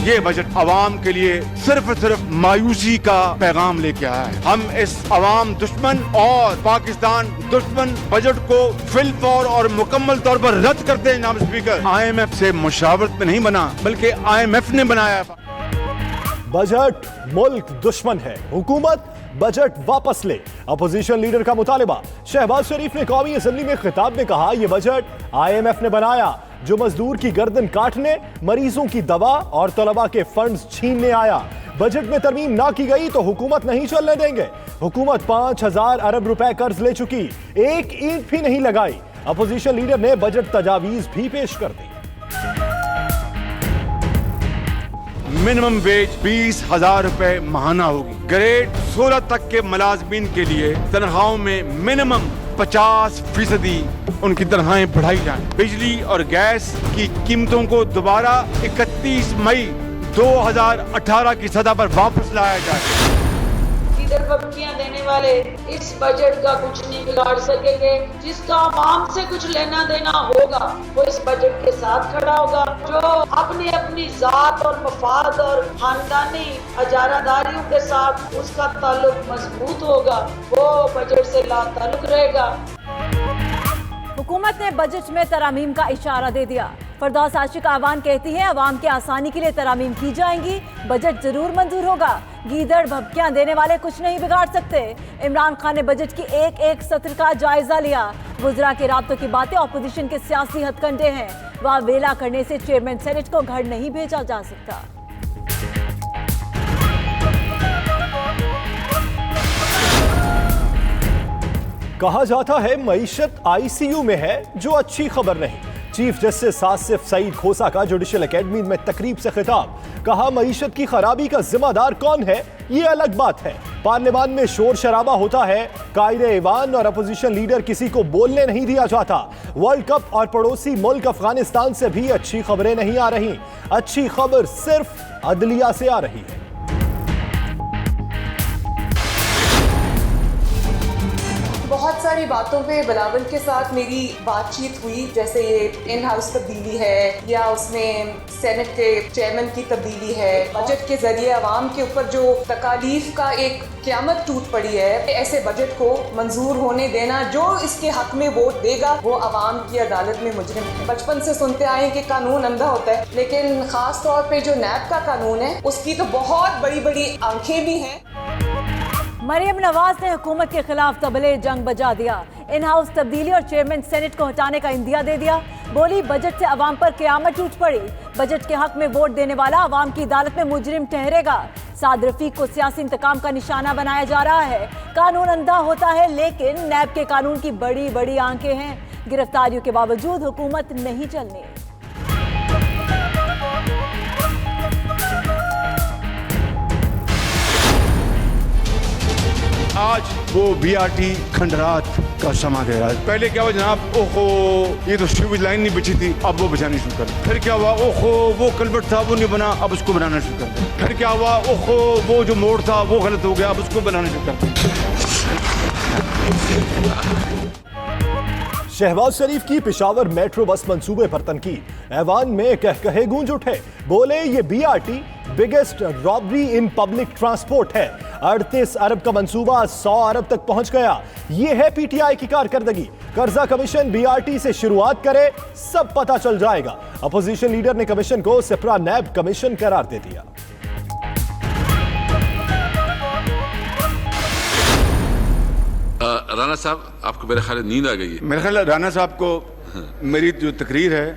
ये बजट अवाम के लिए सिर्फ मायूसी का पैगाम लेके आया है। हम इस अवाम दुश्मन और पाकिस्तान दुश्मन बजट को फिलफौर और मुकम्मल तौर पर रद्द करते हैं। जनाब स्पीकर, IMF से मुशावरत में नहीं बना, बल्कि IMF ने बनाया। बजट मुल्क दुश्मन है, हुकूमत बजट वापस ले, अपोजिशन लीडर का मुतालिबा। शहबाज शरीफ ने कौमी असेंबली में खिताब में कहा, यह बजट IMF ने बनाया जो मजदूर की गर्दन काटने, मरीजों की दवा और तलबा के फंड्स छीनने आया। बजट में तरमीम ना की गई तो हुकूमत नहीं चलने देंगे। हुकूमत 5000 अरब रुपए कर्ज ले चुकी, एक ईंट भी नहीं लगाई। अपोजिशन लीडर ने बजट तजावीज भी पेश कर दी। मिनिमम वेज 20,000 रुपए माहाना होगी। ग्रेड 16 तक के मुलाजमीन के लिए तनख्वाहों में मिनिमम 50% उनकी तनख्वाहें बढ़ाई जाएं। बिजली और गैस की कीमतों को दोबारा 31 मई 2018 की सतह पर वापस लाया जाए। धमकियां देने वाले इस बजट का कुछ नहीं बिगाड़ सकेंगे। जिसका आवाम से कुछ लेना देना होगा वो इस बजट के साथ खड़ा होगा। जो अपनी जात और मफाद और खानदानी अजारादारियों के साथ उसका ताल्लुक मजबूत होगा वो बजट से ला ताल्लुक रहेगा। हुकूमत ने बजट में तरामीम का इशारा दे दिया। फरदौस आशिक आवान कहती है, अवाम की आसानी के लिए तरामीम की जाएंगी, बजट जरूर मंजूर होगा। गीदड़ भभकियां देने वाले कुछ नहीं बिगाड़ सकते। इमरान खान ने बजट की एक सत्र का जायजा लिया। वुज़रा के राब्तों की बातें अपोजिशन के सियासी हथकंडे हैं। वह वेला करने से चेयरमैन सेनेट को घर नहीं भेजा जा सकता। कहा जाता है मईशत ICU में है, जो अच्छी खबर नहीं। चीफ जस्टिस आसिफ सईद खोसा का जुडिशल एकेडमी में तकरीब से खिताब। कहा, मईशत की खराबी का जिम्मेदार कौन है ये अलग बात है। पार्लियामान में शोर शराबा होता है, कायदे ईवान और अपोजिशन लीडर किसी को बोलने नहीं दिया जाता। वर्ल्ड कप और पड़ोसी मुल्क अफगानिस्तान से भी अच्छी खबरें नहीं आ रही। अच्छी खबर सिर्फ अदलिया से आ रही है। बहुत सारी बातों पे बिलावल के साथ मेरी बातचीत हुई, जैसे ये इन हाउस तब्दीली है या उसमें सेनेट के चेयरमैन की तब्दीली है। बजट के जरिए आवाम के ऊपर जो तकालीफ का एक क़यामत टूट पड़ी है, ऐसे बजट को मंजूर होने देना, जो इसके हक में वोट देगा वो आवाम की अदालत में मुजरिम है। बचपन से सुनते आए हैं कि कानून अंधा होता है, लेकिन खास तौर पे जो नैब का कानून है उसकी तो बहुत बड़ी बड़ी आंखें भी हैं। मरियम नवाज ने हुकूमत के खिलाफ तबले जंग बजा दिया। इन हाउस तब्दीली और चेयरमैन सेनेट को हटाने का इंदिया दे दिया। बोली, बजट से अवाम पर क़यामत टूट पड़ी। बजट के हक में वोट देने वाला अवाम की अदालत में मुजरिम ठहरेगा। साद रफीक को सियासी इंतकाम का निशाना बनाया जा रहा है। कानून अंधा होता है, लेकिन नैब के कानून की बड़ी बड़ी आंखें हैं। गिरफ्तारियों के बावजूद हुकूमत नहीं चलनी। आज वो BRT खंडरात का समा दे रहा है। पहले क्या हुआ जनाब, ओहो ये तो सीवेज लाइन नहीं बिछी थी, अब वो बिछानी शुरू कर। फिर क्या हुआ, ओहो वो कल्वर्ट था वो नहीं बना, अब उसको बनाना शुरू कर। फिर क्या हुआ, ओहो वो जो मोड़ था वो गलत हो गया, अब उसको बनाना शुरू कर। शहबाज शरीफ की पेशावर मेट्रो बस मंसूबे पर तनकीद। ऐवान में कहे गूंज उठे। बोले, ये BRT biggest robbery in public transport है। 38 अरब का मंसूबा 100 अरब तक पहुंच गया। ये है PTI की कारकर्दगी। कर्जा कमीशन BRT से शुरुआत करे, सब पता चल जाएगा। अपोजिशन लीडर ने कमीशन को सिपरा नैब कमीशन करार दे दिया। राना साहब, आपको मेरे ख्याल नींद आ गई है। मेरे ख्याल राना साहब को मेरी जो तकरीर है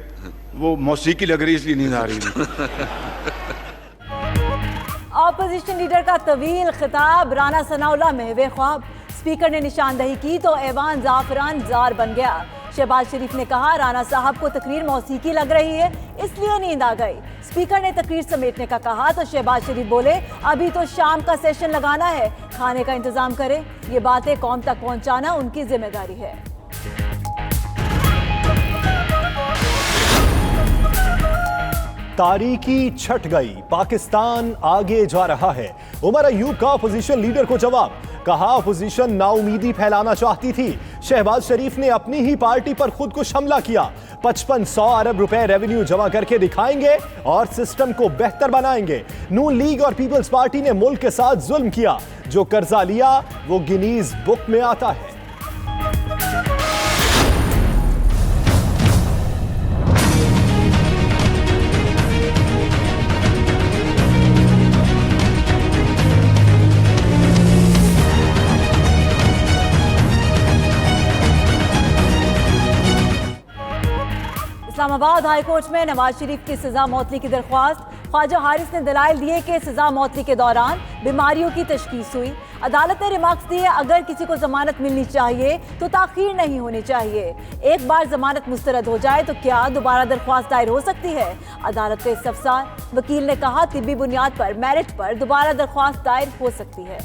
वो मौसीकी लग रही है, इसलिए नींद आ रही है। ऑपोजिशन लीडर का तवील खिताब, राना सनाउल्लाह महवे ख्वाब। स्पीकर ने निशानदही की तो ऐवान जाफरान जार बन गया। शहबाज शरीफ ने कहा, राना साहब को तकरीर मौसीकी लग रही है, इसलिए नींद आ गई। स्पीकर ने तकरीर समेटने का कहा तो शहबाज शरीफ बोले, अभी तो शाम का सेशन लगाना है, खाने का इंतजाम करें। ये बातें कौम तक पहुंचाना उनकी जिम्मेदारी है। तारीकी छट गई, पाकिस्तान आगे जा रहा है। उमर अयूब का अपोजिशन लीडर को जवाब। कहा, अपोजिशन नाउमीदी फैलाना चाहती थी, शहबाज शरीफ ने अपनी ही पार्टी पर खुद कुछ हमला किया। 5500 अरब रुपए रेवेन्यू जमा करके दिखाएंगे और सिस्टम को बेहतर बनाएंगे। नून लीग और पीपल्स पार्टी ने मुल्क के साथ जुल्म किया। जो कर्जा लिया वो गिनीज बुक में आता है। इस्लामाबाद हाईकोर्ट में नवाज शरीफ की सजा मौतली की दरख्वास्त। ख्वाजा हारिस ने दलाइल दिए कि सजा मौतली के दौरान बीमारियों की तशखीस हुई। अदालत ने रिमार्क्स दिए अगर किसी को जमानत मिलनी चाहिए तो ताखीर नहीं होनी चाहिए। एक बार जमानत मुस्तरद हो जाए तो क्या दोबारा दरख्वास्त दायर हो सकती है? अदालत के इस्तफसार। वकील ने कहा तिब्बी बुनियाद पर मेरिट पर दोबारा दरख्वास्त दायर हो सकती है।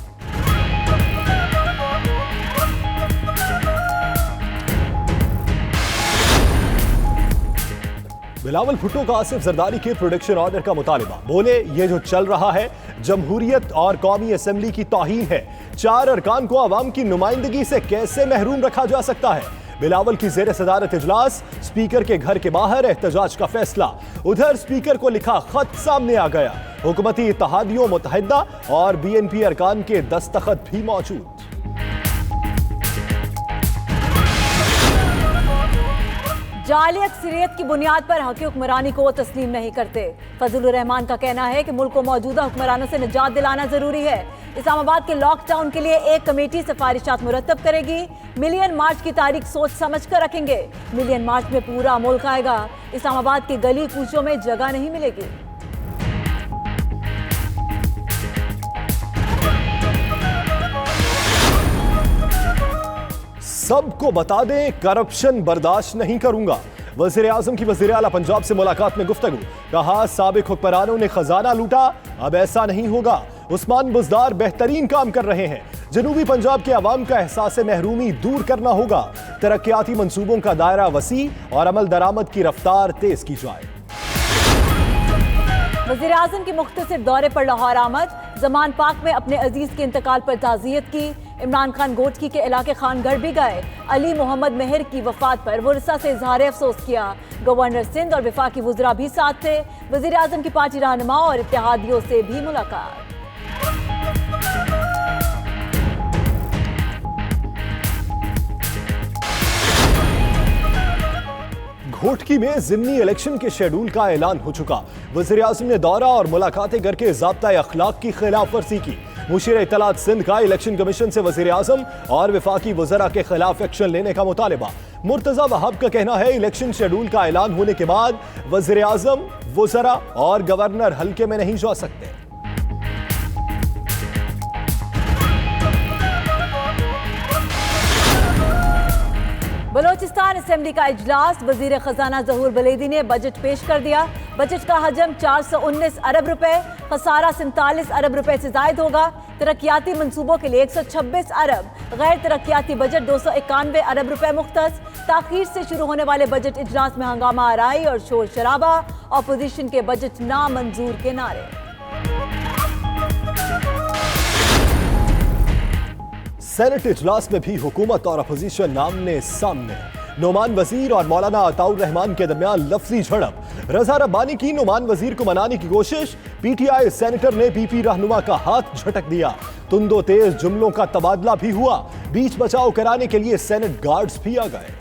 बिलावल भुट्टो का आसिफ जरदारी के प्रोडक्शन ऑर्डर का मुतालिबा। बोले ये जो चल रहा है जमहूरियत और कौमी असेंबली की तौहीन है। 4 अरकान को आवाम की नुमाइंदगी से कैसे महरूम रखा जा सकता है? बिलावल की जेर सदारत इजलास, स्पीकर के घर के बाहर एहतजाज का फैसला। उधर स्पीकर को लिखा खत सामने आ गया। हुकूमती इत्तेहादियों मुत्तहिदा और BNP अरकान के दस्तखत भी मौजूद। जाली अक्सरियत की बुनियाद पर हक़ हुक्मरानी को तस्लीम नहीं करते। फजलुर रहमान का कहना है कि मुल्क को मौजूदा हुक्मरानों से निजात दिलाना जरूरी है। इस्लामाबाद के लॉकडाउन के लिए एक कमेटी सिफारिशात मुरतब करेगी। मिलियन मार्च की तारीख सोच समझ कर रखेंगे। मिलियन मार्च में पूरा मुल्क आएगा। इस्लामाबाद की गली कूचों में जगह नहीं मिलेगी। सबको बता दें करप्शन बर्दाश्त नहीं करूंगा। वज़ीर आज़म की वज़ीर आला पंजाब से मुलाकात में गुफ्तगू। कहा साबिक हुक्मरानों ने खजाना लूटा, अब ऐसा नहीं होगा। उस्मान बुज़दार बेहतरीन काम कर रहे हैं। जनूबी पंजाब के अवाम का एहसास महरूमी दूर करना होगा। तरक्याती मंसूबों का दायरा वसी और अमल दरामद की रफ्तार तेज की जाए। वज़ीर आज़म के मुख्तसर दौरे पर लाहौर आमद। जमान पाक में अपने अजीज के इंतकाल पर ताज़ियत की। इमरान खान गोटकी के इलाके खानगढ़ भी गए। अली मोहम्मद मेहर की वफात पर वरसा से इजहार अफसोस किया। गवर्नर सिंध और वफाकी वुज़रा भी साथ थे। वज़ीर आज़म की पार्टी रहनुमा और इत्तेहादियों से भी मुलाकात। घोटकी में ज़िमनी इलेक्शन के शेड्यूल का ऐलान हो चुका। वज़ीर आज़म ने दौरा और मुलाकातें करके ज़ाब्ता अखलाक की खिलाफ वर्जी की। मुशीर इत्तलात सिंध का इलेक्शन कमीशन से वज़ीर आज़म और वफाकी वज़रा के खिलाफ एक्शन लेने का मुतालिबा। मुर्तज़ा वहाब का कहना है इलेक्शन शेड्यूल का ऐलान होने के बाद वज़ीर आज़म, वज़रा और गवर्नर हल्के में नहीं जा सकते। बलोचिस्तान असेंबली का इजलास। वजीर खजाना ज़हूर बलेदी ने बजट पेश कर दिया। बजट का हजम 419 अरब रुपए, खसारा 47 अरब रुपए से जायद होगा। तरक्याती मंसूबों के लिए 126 अरब, गैर तरक्याती बजट 291 अरब रुपए मुख्तस। ताखीर से शुरू होने वाले बजट इजलास में हंगामा आराई और शोर शराबा। अपोजिशन के बजट नामंजूर के नारे। सेनेट इजलास में भी हुकूमत और अपोजिशन आमने सामने। नोमान वजीर और मौलाना अताउर रहमान के दरमियान लफ्जी झड़प। रजा रब्बानी की नोमान वजीर को मनाने की कोशिश। PTI सेनेटर ने PP रहनुमा का हाथ झटक दिया। तुंदो तेज जुमलों का तबादला भी हुआ। बीच बचाव कराने के लिए सेनेट गार्ड्स भी आ गए।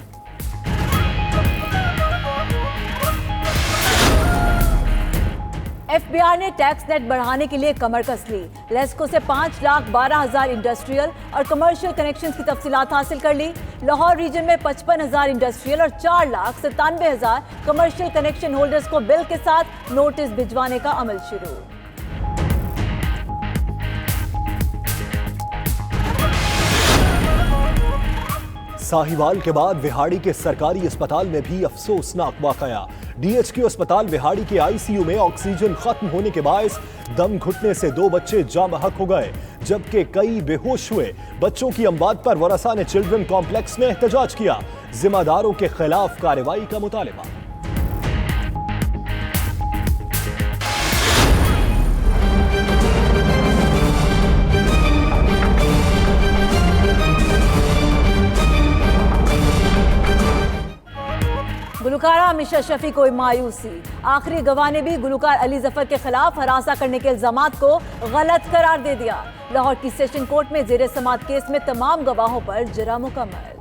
FBI ने टैक्स नेट बढ़ाने के लिए कमर कस ली। लेस्को से 5,12,000 इंडस्ट्रियल और कमर्शियल कनेक्शंस की तफसीलात हासिल कर ली। लाहौर रीजन में 55,000 इंडस्ट्रियल और 4,97,000 कमर्शियल कनेक्शन होल्डर्स को बिल के साथ नोटिस भिजवाने का अमल शुरू। साहिवाल के बाद विहाड़ी के सरकारी अस्पताल में भी अफसोसनाक वाकया। DHQ अस्पताल विहाड़ी के ICU में ऑक्सीजन खत्म होने के बायस दम घुटने से 2 बच्चे जाँ बहक हो गए, जबकि कई बेहोश हुए। बच्चों की अमवात पर वरसा ने चिल्ड्रन कॉम्प्लेक्स में एहतजाज किया। जिम्मेदारों के खिलाफ कार्रवाई का मुतालिबा। गुलकारा मिशा शफी को मायूसी। आखिरी गवाह ने भी गुलकार अली जफर के खिलाफ हरासा करने के इल्जामात को गलत करार दे दिया। लाहौर की सेशन कोर्ट में जेर समाअत केस में तमाम गवाहों पर जरा मुकम्मल।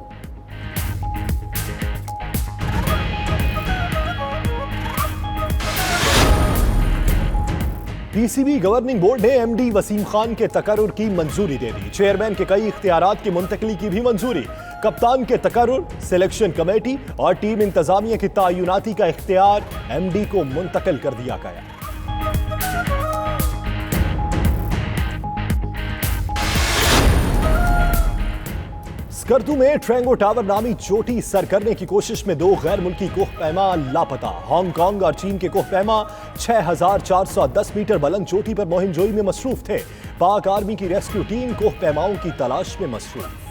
पीसीबी गवर्निंग बोर्ड ने एमडी वसीम खान के तकर्रुर की मंजूरी दे दी। चेयरमैन के कई इख्तियारात की मुंतकली की भी मंजूरी। कप्तान के तकर्रुर, सिलेक्शन कमेटी और टीम इंतजामिया की तयनाती का इख्तियार एमडी को मुंतकिल कर दिया गया। स्कर्दू में ट्रेंगो टावर नामी चोटी सर करने की कोशिश में 2 गैर मुल्की कोहपैमा लापता। हांगकांग और चीन के कोहपैमा 6410 मीटर बुलंद चोटी पर मुहिमजोई में मसरूफ थे। पाक आर्मी की रेस्क्यू टीम कोहपैमाओं की तलाश में मसरूफ।